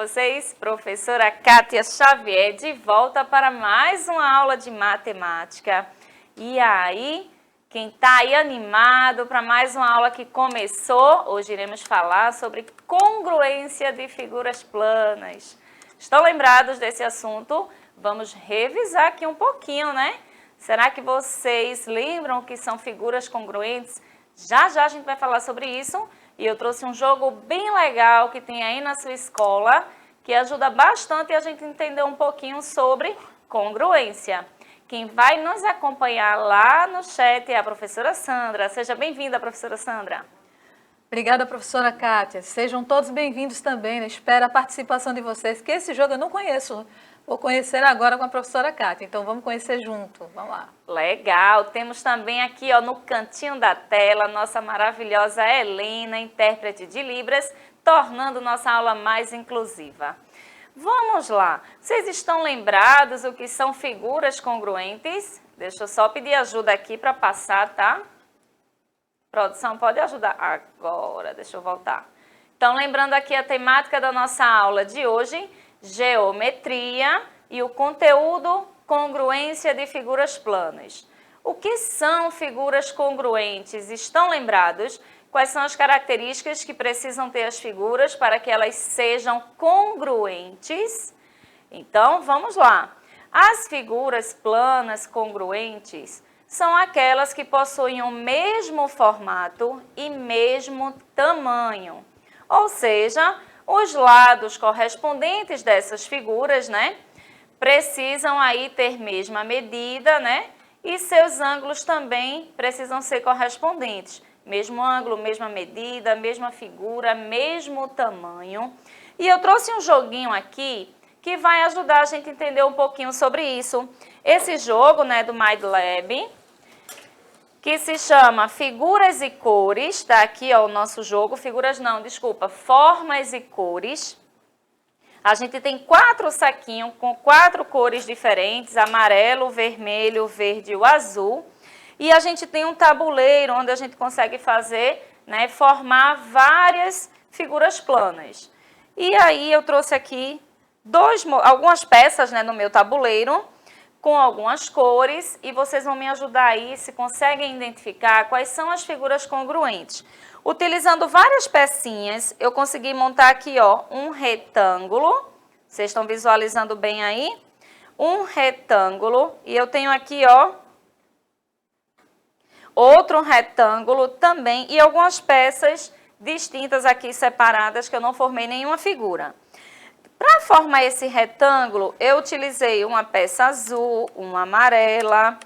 vocês? Professora Kátia Xavier, de volta para mais uma aula de matemática. E aí, quem está aí animado para mais uma aula que começou, hoje iremos falar sobre congruência de figuras planas. Estão lembrados desse assunto? Vamos revisar aqui um pouquinho, né? Será que vocês lembram o que são figuras congruentes? Já a gente vai falar sobre isso. E eu trouxe um jogo bem legal que tem aí na sua escola, que ajuda bastante a gente entender um pouquinho sobre congruência. Quem vai nos acompanhar lá no chat é a professora Sandra. Seja bem-vinda, professora Sandra. Obrigada, professora Kátia. Sejam todos bem-vindos também. Espero a participação de vocês, que esse jogo eu não conheço. Vou conhecer agora com a professora Kátia, então vamos conhecer junto. Vamos lá. Legal. Temos também aqui no cantinho da tela, nossa maravilhosa Helena, intérprete de Libras, tornando nossa aula mais inclusiva. Vamos lá. Vocês estão lembrados o que são figuras congruentes? Deixa eu só pedir ajuda aqui para passar, tá? Produção, pode ajudar? Agora, deixa eu voltar. Então, lembrando aqui a temática da nossa aula de hoje, geometria e o conteúdo congruência de figuras planas. O que são figuras congruentes? Estão lembrados? Quais são as características que precisam ter as figuras para que elas sejam congruentes? Então, vamos lá. As figuras planas congruentes são aquelas que possuem o mesmo formato e mesmo tamanho. Ou seja, os lados correspondentes dessas figuras, né, precisam aí ter mesma medida, né, e seus ângulos também precisam ser correspondentes. Mesmo ângulo, mesma medida, mesma figura, mesmo tamanho. E eu trouxe um joguinho aqui que vai ajudar a gente a entender um pouquinho sobre isso. Esse jogo, né, do MindLab, que se chama Figuras e Cores, tá aqui o nosso jogo, formas e cores. A gente tem 4 saquinhos com 4 cores diferentes, amarelo, vermelho, verde e o azul. E a gente tem um tabuleiro onde a gente consegue fazer, né, formar várias figuras planas. E aí eu trouxe aqui algumas peças, né, no meu tabuleiro, com algumas cores, e vocês vão me ajudar aí se conseguem identificar quais são as figuras congruentes. Utilizando várias pecinhas, eu consegui montar aqui, um retângulo. Vocês estão visualizando bem aí? Um retângulo, e eu tenho aqui, outro retângulo também, e algumas peças distintas aqui separadas, que eu não formei nenhuma figura. Para formar esse retângulo, eu utilizei uma peça azul, uma amarela,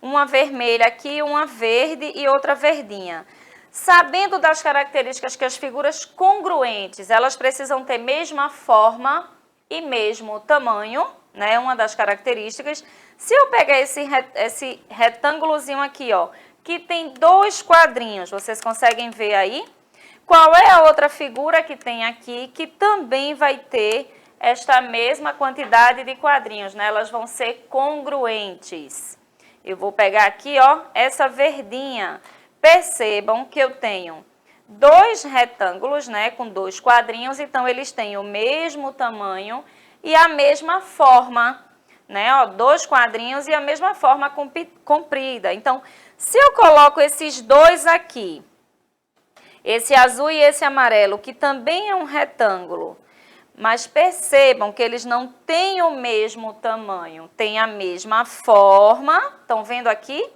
uma vermelha aqui, uma verde e outra verdinha. Sabendo das características que as figuras congruentes, elas precisam ter mesma forma e mesmo tamanho, né? Uma das características. Se eu pegar esse retângulozinho aqui, que tem 2 quadrinhos, vocês conseguem ver aí? Qual é a outra figura que tem aqui que também vai ter esta mesma quantidade de quadrinhos, né? Elas vão ser congruentes. Eu vou pegar aqui, essa verdinha. Percebam que eu tenho 2 retângulos, né, com 2 quadrinhos, então eles têm o mesmo tamanho e a mesma forma, né? 2 quadrinhos e a mesma forma comprida. Então, se eu coloco esses 2 aqui, esse azul e esse amarelo, que também é um retângulo, mas percebam que eles não têm o mesmo tamanho, têm a mesma forma, estão vendo aqui?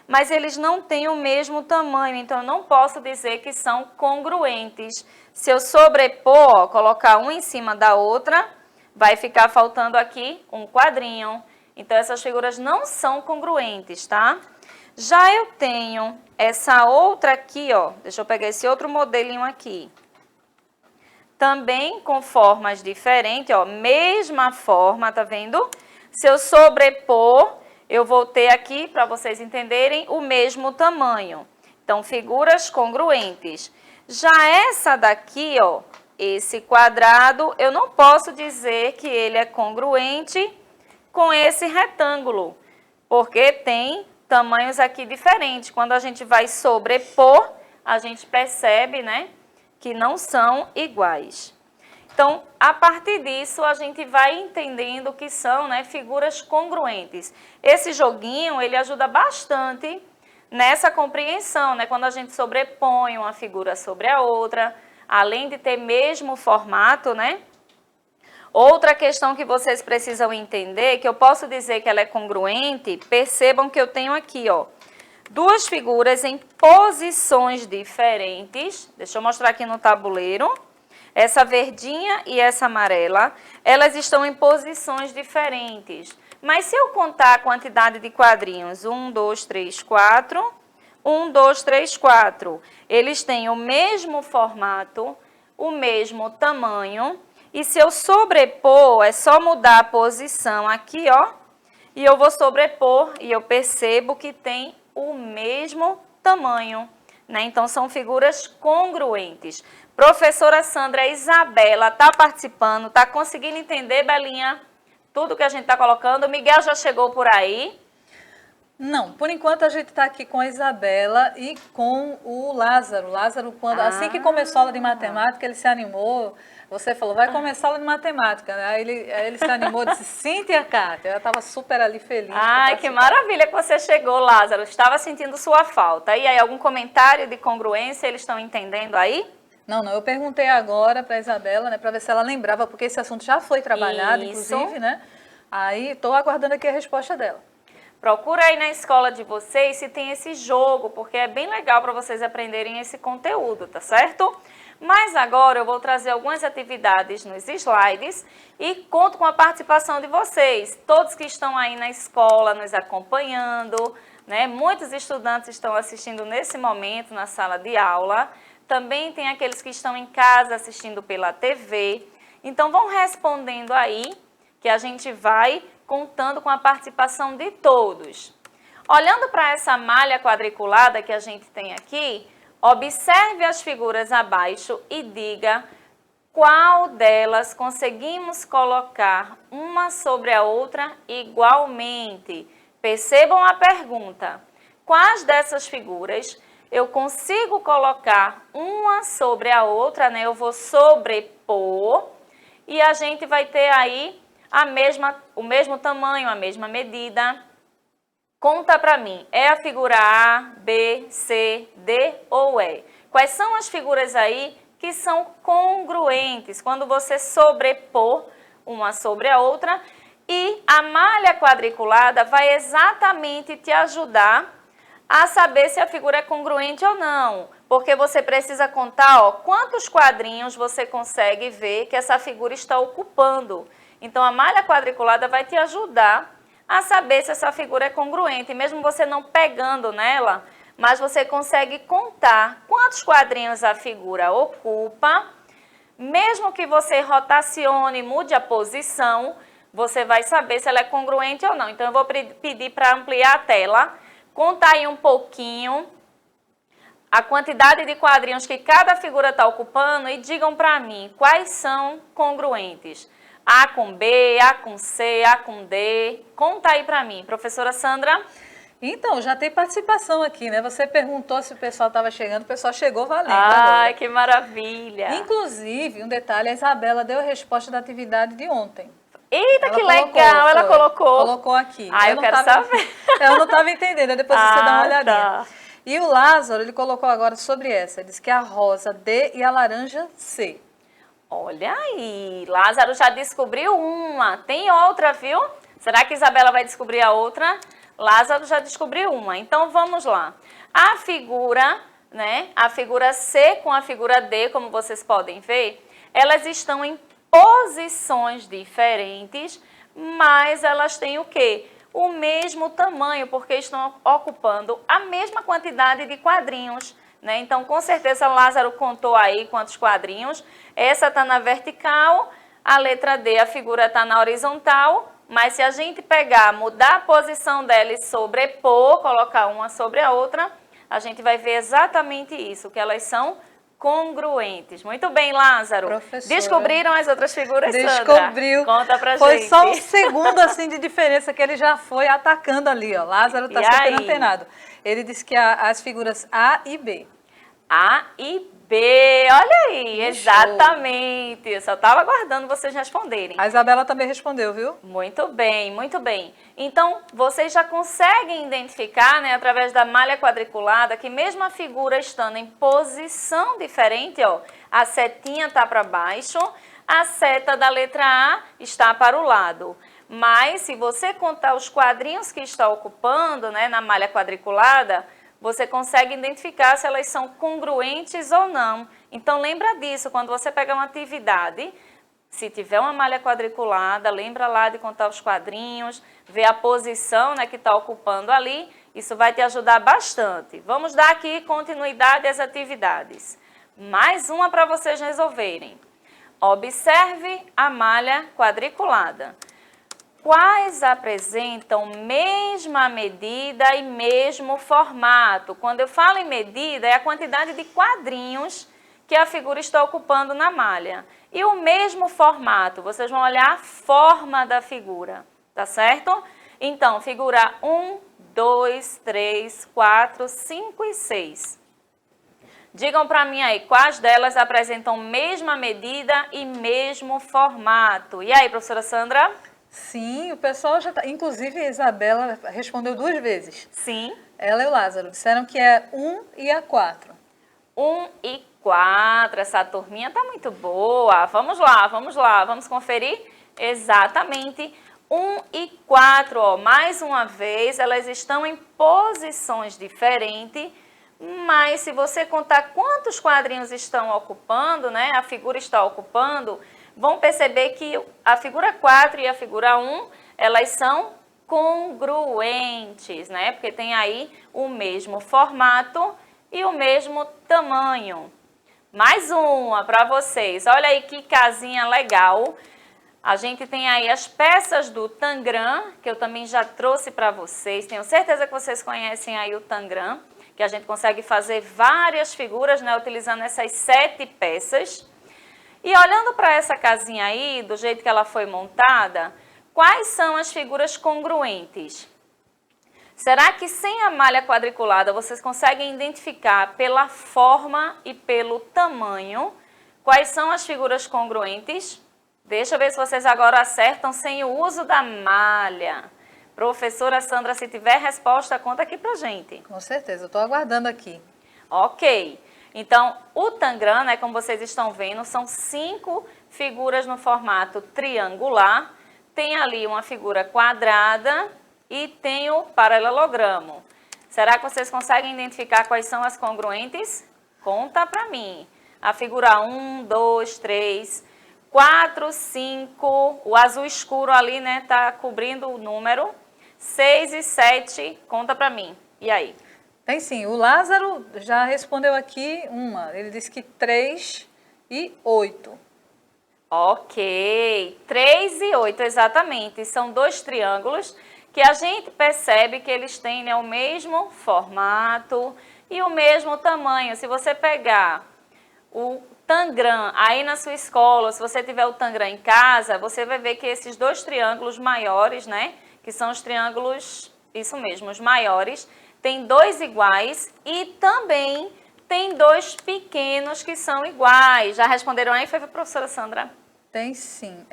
Mas eles não têm o mesmo tamanho, então eu não posso dizer que são congruentes. Se eu sobrepor, colocar uma em cima da outra, vai ficar faltando aqui um quadrinho. Então essas figuras não são congruentes, tá? Já eu tenho essa outra aqui, deixa eu pegar esse outro modelinho aqui. Também com formas diferentes, mesma forma, tá vendo? Se eu sobrepor, eu vou ter aqui, para vocês entenderem, o mesmo tamanho. Então, figuras congruentes. Já essa daqui, esse quadrado, eu não posso dizer que ele é congruente com esse retângulo, porque tem tamanhos aqui diferentes. Quando a gente vai sobrepor, a gente percebe, né, que não são iguais. Então, a partir disso, a gente vai entendendo que são, né, figuras congruentes. Esse joguinho, ele ajuda bastante nessa compreensão, né, quando a gente sobrepõe uma figura sobre a outra, além de ter mesmo formato, né? Outra questão que vocês precisam entender, que eu posso dizer que ela é congruente, percebam que eu tenho aqui, ó, duas figuras em posições diferentes. Deixa eu mostrar aqui no tabuleiro. Essa verdinha e essa amarela, elas estão em posições diferentes. Mas se eu contar a quantidade de quadrinhos, 1, 2, 3, 4, 1, 2, 3, 4, eles têm o mesmo formato, o mesmo tamanho, e se eu sobrepor, é só mudar a posição aqui, ó, e eu vou sobrepor e eu percebo que tem o mesmo tamanho, né? Então, são figuras congruentes. Professora Sandra, Isabela está participando, está conseguindo entender, Belinha, tudo que a gente está colocando? O Miguel já chegou por aí? Não, por enquanto a gente está aqui com a Isabela e com o Lázaro. Lázaro, assim que começou a aula de matemática, ele se animou. Você falou, vai começar a aula de matemática, né? Aí ele se animou, disse, sim, tia Cátia. Eu estava super ali feliz. Ai, que maravilha que você chegou, Lázaro. Estava sentindo sua falta. E aí, algum comentário de congruência, eles estão entendendo aí? Não, eu perguntei agora para a Isabela, né, para ver se ela lembrava, porque esse assunto já foi trabalhado, inclusive, né? Aí estou aguardando aqui a resposta dela. Procura aí na escola de vocês se tem esse jogo, porque é bem legal para vocês aprenderem esse conteúdo, tá certo? Mas agora eu vou trazer algumas atividades nos slides e conto com a participação de vocês, todos que estão aí na escola nos acompanhando, né? Muitos estudantes estão assistindo nesse momento na sala de aula. Também tem aqueles que estão em casa assistindo pela TV. Então, vão respondendo aí, que a gente vai contando com a participação de todos. Olhando para essa malha quadriculada que a gente tem aqui, observe as figuras abaixo e diga qual delas conseguimos colocar uma sobre a outra igualmente. Percebam a pergunta. Quais dessas figuras eu consigo colocar uma sobre a outra, né? Eu vou sobrepor e a gente vai ter aí o mesmo tamanho, a mesma medida. Conta para mim, é a figura A, B, C, D ou E? Quais são as figuras aí que são congruentes quando você sobrepor uma sobre a outra? E a malha quadriculada vai exatamente te ajudar a saber se a figura é congruente ou não, porque você precisa contar, ó, quantos quadrinhos você consegue ver que essa figura está ocupando. Então, a malha quadriculada vai te ajudar a saber se essa figura é congruente, mesmo você não pegando nela, mas você consegue contar quantos quadrinhos a figura ocupa, mesmo que você rotacione, mude a posição, você vai saber se ela é congruente ou não. Então, eu vou pedir para ampliar a tela. Conta aí um pouquinho a quantidade de quadrinhos que cada figura está ocupando e digam para mim quais são congruentes. A com B, A com C, A com D. Conta aí para mim, professora Sandra. Então, já tem participação aqui, né? Você perguntou se o pessoal estava chegando, o pessoal chegou valendo. Ai, agora. que maravilha. Inclusive, um detalhe, a Isabela deu a resposta da atividade de ontem. Eita, que legal, ela colocou. Colocou aqui. Ah, eu quero saber. Eu não estava entendendo, depois você dá uma olhadinha. Tá. E o Lázaro, ele colocou agora sobre essa, ele disse que é a rosa D e a laranja C. Olha aí, Lázaro já descobriu uma, tem outra, viu? Será que Isabela vai descobrir a outra? Lázaro já descobriu uma, então vamos lá. A figura, né, a figura C com a figura D, como vocês podem ver, elas estão em posições diferentes, mas elas têm o quê? O mesmo tamanho, porque estão ocupando a mesma quantidade de quadrinhos, né? Então, com certeza, Lázaro contou aí quantos quadrinhos. Essa está na vertical, a letra D, a figura está na horizontal, mas se a gente pegar, mudar a posição dela e sobrepor, colocar uma sobre a outra, a gente vai ver exatamente isso, que elas são congruentes. Muito bem, Lázaro. Professora, descobriram as outras figuras, descobriu. Sandra? Conta pra Foi gente. Foi só um segundo assim de diferença que ele já foi atacando ali, ó. Lázaro está super antenado. Ele disse que as figuras A e B. A e B. Olha aí, Show. exatamente. Eu só estava aguardando vocês responderem. A Isabela também respondeu, viu? Muito bem, muito bem. Então, vocês já conseguem identificar, né, através da malha quadriculada, que mesmo a figura estando em posição diferente, ó, a setinha está para baixo, a seta da letra A está para o lado. Mas, se você contar os quadrinhos que está ocupando, né, na malha quadriculada, você consegue identificar se elas são congruentes ou não. Então, lembra disso, quando você pegar uma atividade, se tiver uma malha quadriculada, lembra lá de contar os quadrinhos, ver a posição, né, que está ocupando ali, isso vai te ajudar bastante. Vamos dar aqui continuidade às atividades. Mais uma para vocês resolverem. Observe a malha quadriculada. Quais apresentam mesma medida e mesmo formato? Quando eu falo em medida, é a quantidade de quadrinhos que a figura está ocupando na malha. E o mesmo formato, vocês vão olhar a forma da figura, tá certo? Então, figura 1, 2, 3, 4, 5 e 6. Digam para mim aí, quais delas apresentam mesma medida e mesmo formato? E aí, professora Sandra? Sim, o pessoal já tá. Inclusive, a Isabela respondeu 2 vezes. Sim. Ela e o Lázaro disseram que é 1 e a 4. 1 e 4, essa turminha tá muito boa. Vamos lá, vamos conferir? Exatamente. 1 e 4, ó, mais uma vez, elas estão em posições diferentes, mas se você contar quantos quadrinhos estão ocupando, né, a figura está ocupando, vão perceber que a figura 4 e a figura 1, elas são congruentes, né, porque tem aí o mesmo formato e o mesmo tamanho. Mais uma para vocês. Olha aí que casinha legal. A gente tem aí as peças do Tangram, que eu também já trouxe para vocês. Tenho certeza que vocês conhecem aí o Tangram, que a gente consegue fazer várias figuras, né, utilizando essas 7 peças. E olhando para essa casinha aí, do jeito que ela foi montada, quais são as figuras congruentes? Será que sem a malha quadriculada vocês conseguem identificar pela forma e pelo tamanho quais são as figuras congruentes? Deixa eu ver se vocês agora acertam sem o uso da malha. Professora Sandra, se tiver resposta, conta aqui pra gente. Com certeza, eu estou aguardando aqui. Ok. Então, o Tangram, né, como vocês estão vendo, são 5 figuras no formato triangular. Tem ali uma figura quadrada e tem o paralelogramo. Será que vocês conseguem identificar quais são as congruentes? Conta pra mim. A figura 1, 2, 3, 4, 5, o azul escuro ali, né, tá cobrindo o número. 6 e 7, conta pra mim. E aí? Tem sim, o Lázaro já respondeu aqui uma. Ele disse que 3 e 8. Ok, 3 e 8, exatamente. São 2 triângulos que a gente percebe que eles têm, né, o mesmo formato e o mesmo tamanho. Se você pegar o Tangram aí na sua escola, se você tiver o Tangram em casa, você vai ver que esses 2 triângulos maiores, né, que são os triângulos, isso mesmo, os maiores, tem 2 iguais e também tem 2 pequenos que são iguais. Já responderam aí? Foi a professora Sandra? Tem sim.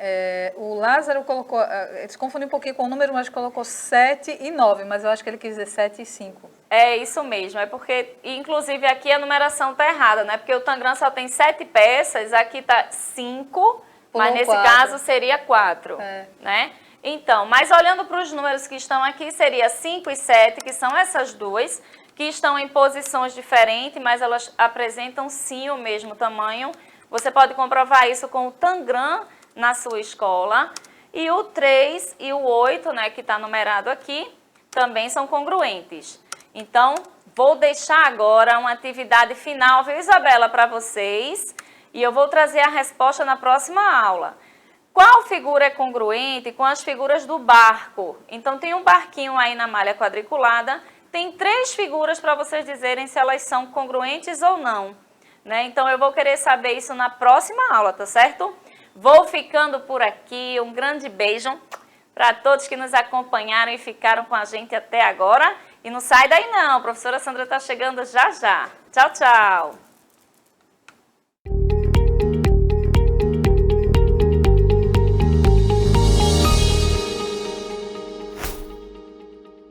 O Lázaro colocou, ele se confundiu um pouquinho com o número, mas colocou 7 e 9, mas eu acho que ele quis dizer 7 e 5. É isso mesmo, é porque, inclusive aqui a numeração está errada, né? Porque o Tangram só tem 7 peças, aqui está 5, mas nesse 4. caso seria 4, né? Então, mas olhando para os números que estão aqui, seria 5 e 7, que são essas duas, que estão em posições diferentes, mas elas apresentam sim o mesmo tamanho. Você pode comprovar isso com o Tangram na sua escola. E o 3 e o 8, né, que está numerado aqui, também são congruentes. Então, vou deixar agora uma atividade final, viu, Isabela, para vocês. E eu vou trazer a resposta na próxima aula. Qual figura é congruente com as figuras do barco? Então, tem um barquinho aí na malha quadriculada. Tem 3 figuras para vocês dizerem se elas são congruentes ou não, né? Então, eu vou querer saber isso na próxima aula, tá certo? Vou ficando por aqui. Um grande beijo para todos que nos acompanharam e ficaram com a gente até agora. E não sai daí não, a professora Sandra está chegando já já. Tchau, tchau!